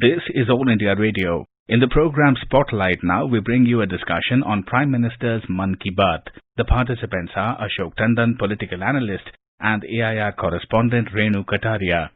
This is All India Radio. In the program Spotlight now, we bring you a discussion on Prime Minister's Mann Ki Baat. The participants are Ashok Tandon, political analyst, and AIR correspondent Renu Kataria.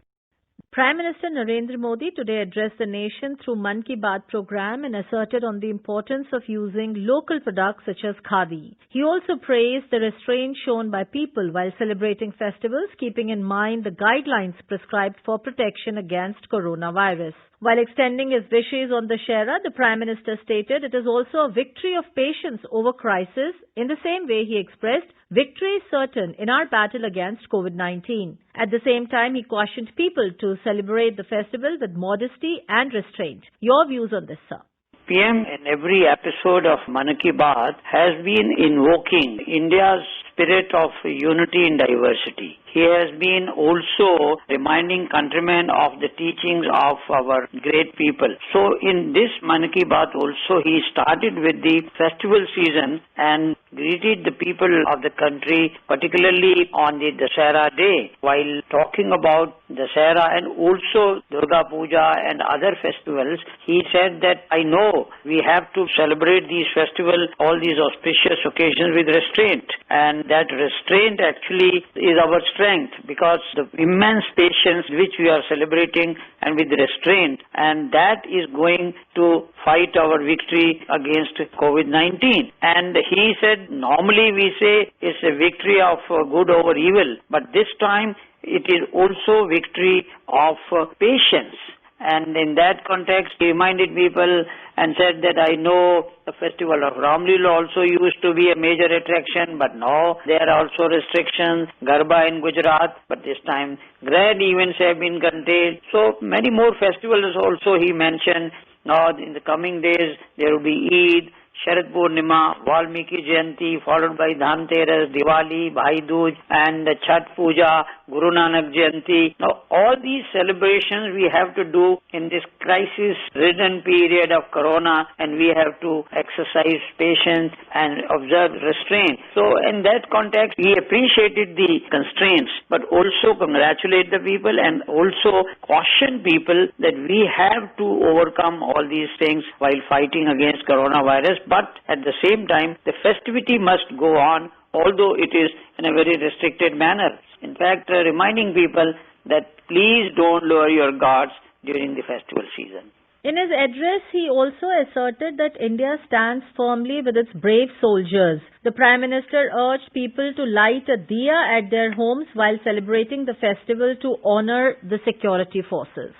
Prime Minister Narendra Modi today addressed the nation through Mann Ki Baat program and asserted on the importance of using local products such as khadi. He also praised the restraint shown by people while celebrating festivals, keeping in mind the guidelines prescribed for protection against coronavirus. While extending his wishes on Dussehra, the Prime Minister stated it is also a victory of patience over crisis. In the same way, he expressed, victory is certain in our battle against COVID-19. At the same time, he cautioned people to celebrate the festival with modesty and restraint. Your views on this, sir? PM in every episode of Mann Ki Baat has been invoking India's spirit of unity in diversity. He has been also reminding countrymen of the teachings of our great people. So in this Mann Ki Baat also he started with the festival season and greeted the people of the country, particularly on the Dussehra day, while talking about Dussehra and also Durga Puja and other festivals. He said that I know we have to celebrate these festivals, all these auspicious occasions with restraint, and that restraint actually is our strength, because the immense patience which we are celebrating and with restraint, and that is going to fight our victory against COVID-19. And he said, normally we say it's a victory of good over evil, but this time it is also victory of patience. And in that context, he reminded people and said that I know the festival of Ramlila also used to be a major attraction, but now there are also restrictions, Garba in Gujarat, but this time grand events have been curtailed. So many more festivals also he mentioned. Now in the coming days, there will be Eid, Sharad Purnima, Valmiki Jayanti, followed by Dhanteras, Diwali, Bhai Dooj, and Chhat Puja, Guru Nanak Jayanti. Now, all these celebrations we have to do in this crisis-ridden period of Corona, and we have to exercise patience and observe restraint. So, in that context, we appreciated the constraints, but also congratulate the people and also caution people that we have to overcome all these things while fighting against coronavirus. But at the same time, the festivity must go on, although it is in a very restricted manner. In fact, reminding people that please don't lower your guards during the festival season. In his address, he also asserted that India stands firmly with its brave soldiers. The Prime Minister urged people to light a diya at their homes while celebrating the festival to honor the security forces.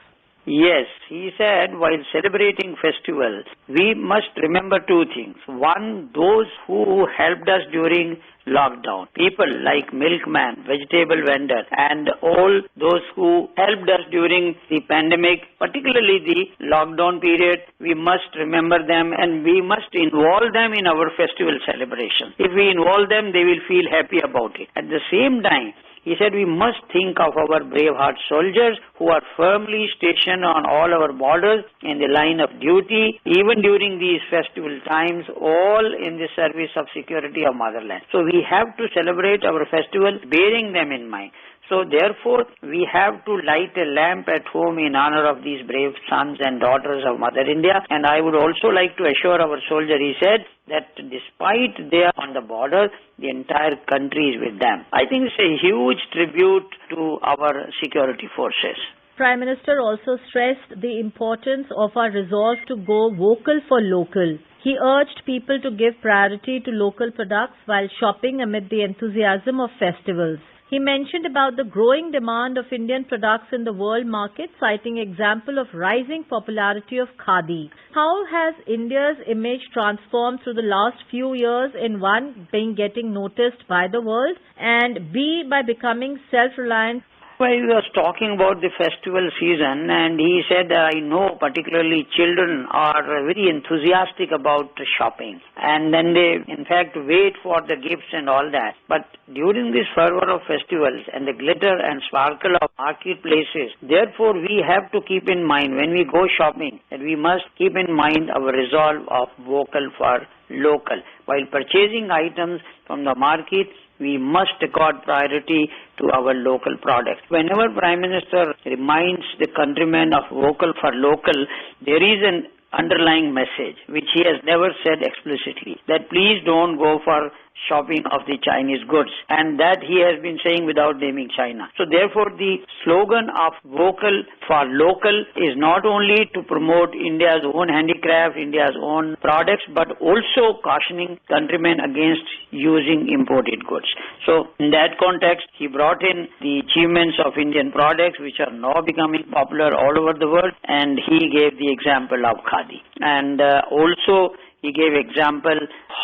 Yes, he said while celebrating festivals, we must remember two things. One, those who helped us during lockdown. People like milkman, vegetable vendor, and all those who helped us during the pandemic, particularly the lockdown period, we must remember them and we must involve them in our festival celebration. If we involve them, they will feel happy about it. At the same time, he said we must think of our braveheart soldiers who are firmly stationed on all our borders in the line of duty, even during these festival times, all in the service of security of motherland. So we have to celebrate our festivals bearing them in mind. So therefore, we have to light a lamp at home in honor of these brave sons and daughters of Mother India. And I would also like to assure our soldier, he said, that despite they are on the border, the entire country is with them. I think it's a huge tribute to our security forces. Prime Minister also stressed the importance of our resolve to go vocal for local. He urged people to give priority to local products while shopping amid the enthusiasm of festivals. He mentioned about the growing demand of Indian products in the world market, citing example of rising popularity of khadi. How has India's image transformed through the last few years in one, being getting noticed by the world, and B, by becoming self-reliant? Well, he was talking about the festival season, and he said, I know particularly children are very enthusiastic about shopping, and then they in fact wait for the gifts and all that. But during this fervor of festivals and the glitter and sparkle of marketplaces, therefore we have to keep in mind when we go shopping that we must keep in mind our resolve of vocal for local. While purchasing items from the market, we must accord priority to our local products. Whenever Prime Minister reminds the countrymen of vocal for local, there is an underlying message which he has never said explicitly, that please don't go for shopping of the Chinese goods, and that he has been saying without naming China. So therefore the slogan of vocal for local is not only to promote India's own handicraft, India's own products, but also cautioning countrymen against using imported goods. So in that context, he brought in the achievements of Indian products which are now becoming popular all over the world, and he gave the example of Khadi. And also he gave example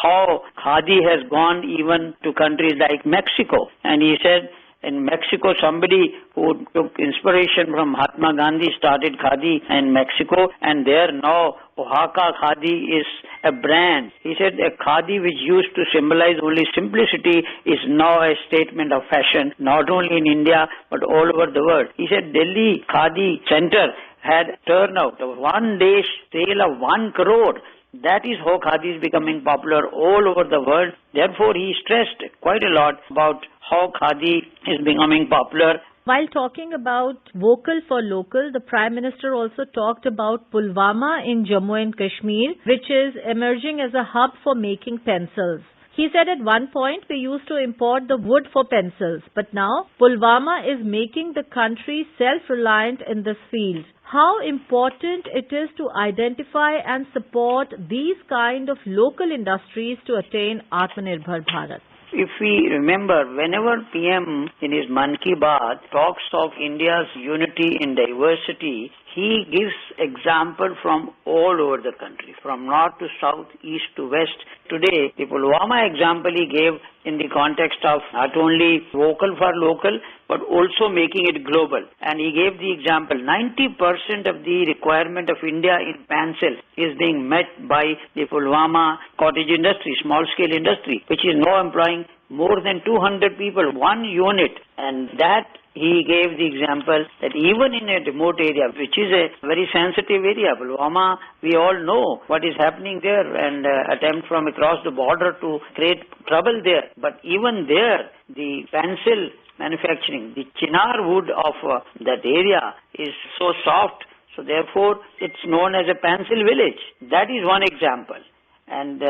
how Khadi has gone even to countries like Mexico. And he said in Mexico, somebody who took inspiration from Mahatma Gandhi started Khadi in Mexico, and there now Oaxaca Khadi is a brand. He said a Khadi which used to symbolize only simplicity is now a statement of fashion, not only in India but all over the world. He said Delhi Khadi Center had turnout of one day sale of 1 crore. That is how Khadi is becoming popular all over the world. Therefore, he stressed quite a lot about how Khadi is becoming popular. While talking about vocal for local, the Prime Minister also talked about Pulwama in Jammu and Kashmir, which is emerging as a hub for making pencils. He said at one point we used to import the wood for pencils, but now Pulwama is making the country self-reliant in this field. How important it is to identify and support these kind of local industries to attain Atmanirbhar Bharat. If we remember, whenever PM in his Mann Ki Baat talks of India's unity in diversity, he gives example from all over the country, from north to south, east to west. Today, the Pulwama example he gave in the context of not only vocal for local, but also making it global. And he gave the example, 90% of the requirement of India in pencil is being met by the Pulwama cottage industry, small scale industry, which is now employing more than 200 people, one unit. And that he gave the example that even in a remote area, which is a very sensitive area, Pulwama, we all know what is happening there, and attempt from across the border to create trouble there. But even there, the pencil manufacturing, the chinar wood of that area is so soft, so therefore it's known as a pencil village. That is one example. And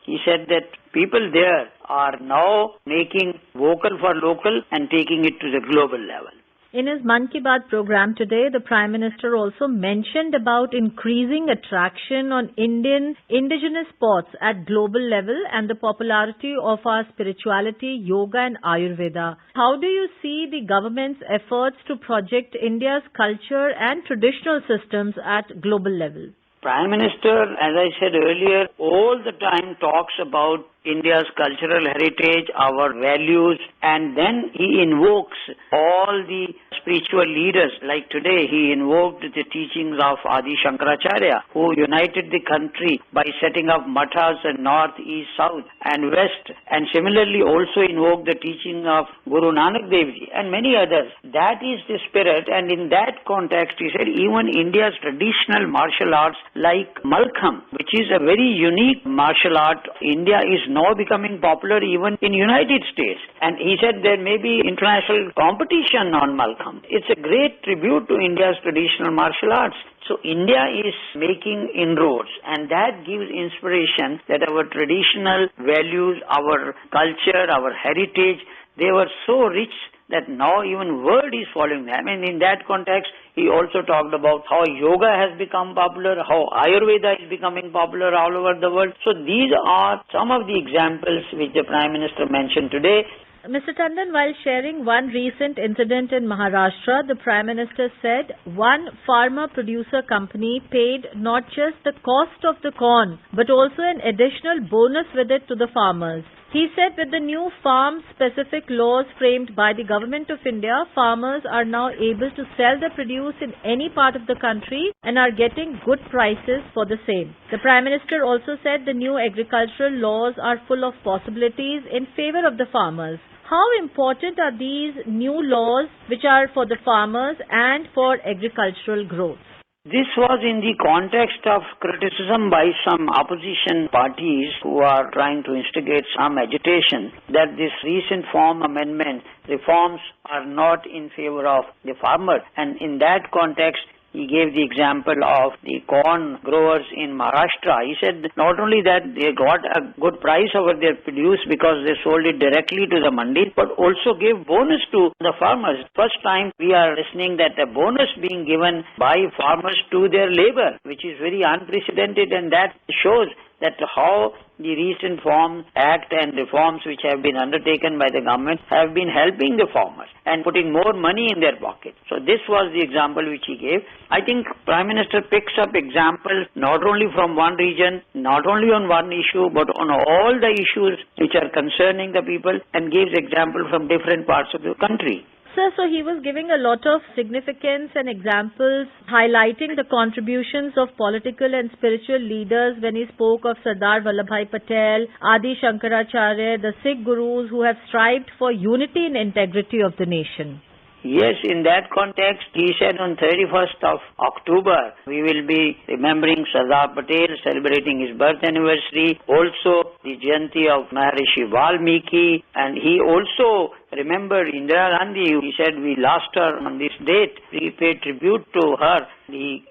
he said that people there are now making vocal for local and taking it to the global level. In his Mann Ki Baat program today, the Prime Minister also mentioned about increasing attraction on Indian indigenous sports at global level and the popularity of our spirituality, yoga and Ayurveda. How do you see the government's efforts to project India's culture and traditional systems at global level? Prime Minister, as I said earlier, all the time talks about India's cultural heritage, our values, and then he invokes all the spiritual leaders. Like today, he invoked the teachings of Adi Shankaracharya, who united the country by setting up mathas in north, east, south, and west, and similarly also invoked the teaching of Guru Nanak Dev Ji and many others. That is the spirit, and in that context, he said even India's traditional martial arts like Malkham, which is a very unique martial art, India is now becoming popular even in United States. And he said there may be international competition on Malkham. It's a great tribute to India's traditional martial arts. So India is making inroads, and that gives inspiration that our traditional values, our culture, our heritage, they were so rich that now even world is following them. And in that context, he also talked about how yoga has become popular, how Ayurveda is becoming popular all over the world. So these are some of the examples which the Prime Minister mentioned today. Mr. Tandon, while sharing one recent incident in Maharashtra, the Prime Minister said one farmer producer company paid not just the cost of the corn, but also an additional bonus with it to the farmers. He said with the new farm-specific laws framed by the Government of India, farmers are now able to sell their produce in any part of the country and are getting good prices for the same. The Prime Minister also said the new agricultural laws are full of possibilities in favor of the farmers. How important are these new laws which are for the farmers and for agricultural growth? This was in the context of criticism by some opposition parties who are trying to instigate some agitation that this recent farm amendment reforms are not in favor of the farmer. And in that context, he gave the example of the corn growers in Maharashtra. He said not only that they got a good price over their produce because they sold it directly to the mandi, but also gave bonus to the farmers. First time we are listening that a bonus being given by farmers to their labor, which is very unprecedented, and that shows that how the recent Farm Act and reforms which have been undertaken by the government have been helping the farmers and putting more money in their pocket. So this was the example which he gave. I think Prime Minister picks up examples not only from one region, not only on one issue, but on all the issues which are concerning the people, and gives example from different parts of the country. Sir, so he was giving a lot of significance and examples highlighting the contributions of political and spiritual leaders when he spoke of Sardar Vallabhbhai Patel, Adi Shankaracharya, the Sikh gurus who have strived for unity and integrity of the nation. Yes, in that context, he said on 31st of October, we will be remembering Sardar Patel, celebrating his birth anniversary, also the Jayanti of Maharishi Valmiki, and he also remembered Indira Gandhi. He said we lost her on this date. We paid tribute to her.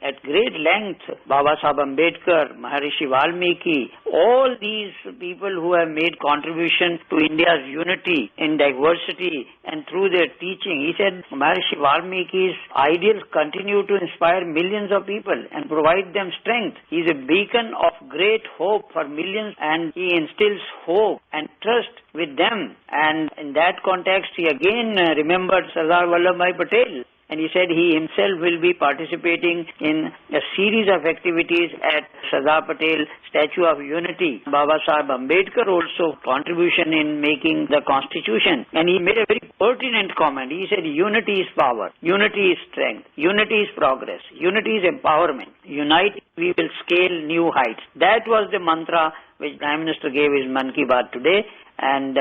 At great length, Baba Saheb Ambedkar, Maharishi Valmiki, all these people who have made contribution to India's unity in diversity and through their teaching. He said Maharishi Valmiki's ideals continue to inspire millions of people and provide them strength. He is a beacon of great hope for millions, and he instills hope and trust with them. And in that context, he again remembered Sardar Vallabhbhai Patel. And he said he himself will be participating in a series of activities at Sardar Patel Statue of Unity. Baba Saheb Ambedkar also contribution in making the constitution. And he made a very pertinent comment. He said unity is power, unity is strength, unity is progress, unity is empowerment. Unite, we will scale new heights. That was the mantra which Prime Minister gave his Mann Ki Baat today. And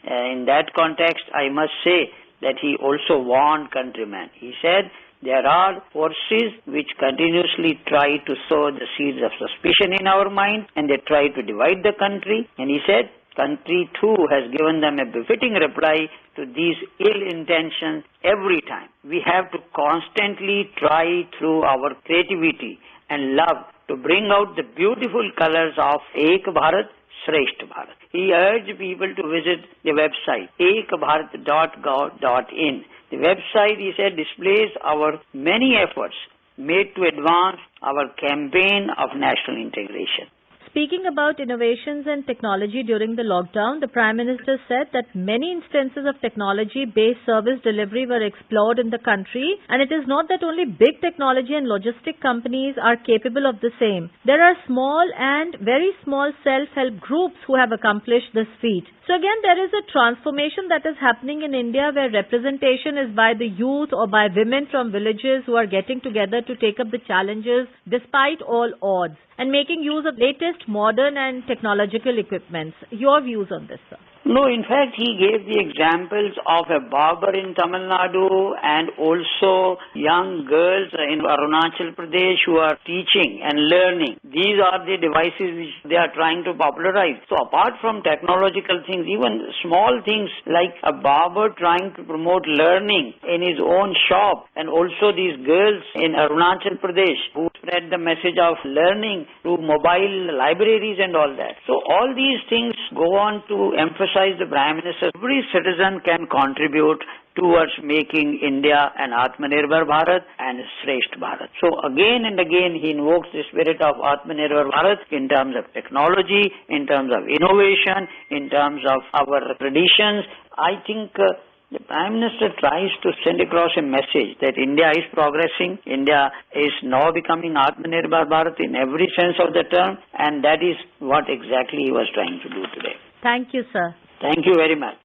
in that context, I must say that he also warned countrymen. He said there are forces which continuously try to sow the seeds of suspicion in our mind, and they try to divide the country. And he said country too has given them a befitting reply to these ill intentions every time. We have to constantly try through our creativity and love to bring out the beautiful colors of Ek Bharat, Shresth Bharat. He urged people to visit the website ekbharat.gov.in. The website, he said, displays our many efforts made to advance our campaign of national integration. Speaking about innovations and technology during the lockdown, the Prime Minister said that many instances of technology-based service delivery were explored in the country, and it is not that only big technology and logistic companies are capable of the same. There are small and very small self-help groups who have accomplished this feat. So again, there is a transformation that is happening in India where representation is by the youth or by women from villages who are getting together to take up the challenges despite all odds, and making use of latest modern and technological equipments. Your views on this, sir? No, in fact, he gave the examples of a barber in Tamil Nadu and also young girls in Arunachal Pradesh who are teaching and learning. These are the devices which they are trying to popularize. So apart from technological things, even small things like a barber trying to promote learning in his own shop, and also these girls in Arunachal Pradesh who spread the message of learning through mobile libraries and all that. So all these things go on to emphasize the Prime Minister. Every citizen can contribute towards making India an Atmanirbhar Bharat and Shresth Bharat. So again and again he invokes the spirit of Atmanirbhar Bharat in terms of technology, in terms of innovation, in terms of our traditions. I think the Prime Minister tries to send across a message that India is progressing, India is now becoming Atmanirbhar Bharat in every sense of the term, and that is what exactly he was trying to do today. Thank you, sir. Thank you very much.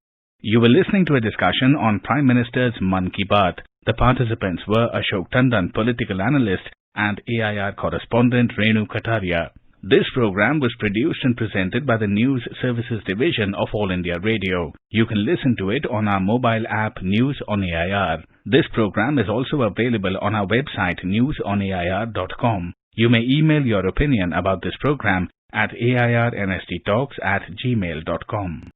You were listening to a discussion on Prime Minister's Mann Ki Baat. The participants were Ashok Tandon, political analyst, and AIR correspondent Renu Kataria. This program was produced and presented by the News Services Division of All India Radio. You can listen to it on our mobile app News on AIR. This program is also available on our website newsonair.com. You may email your opinion about this program at airnsttalks@gmail.com.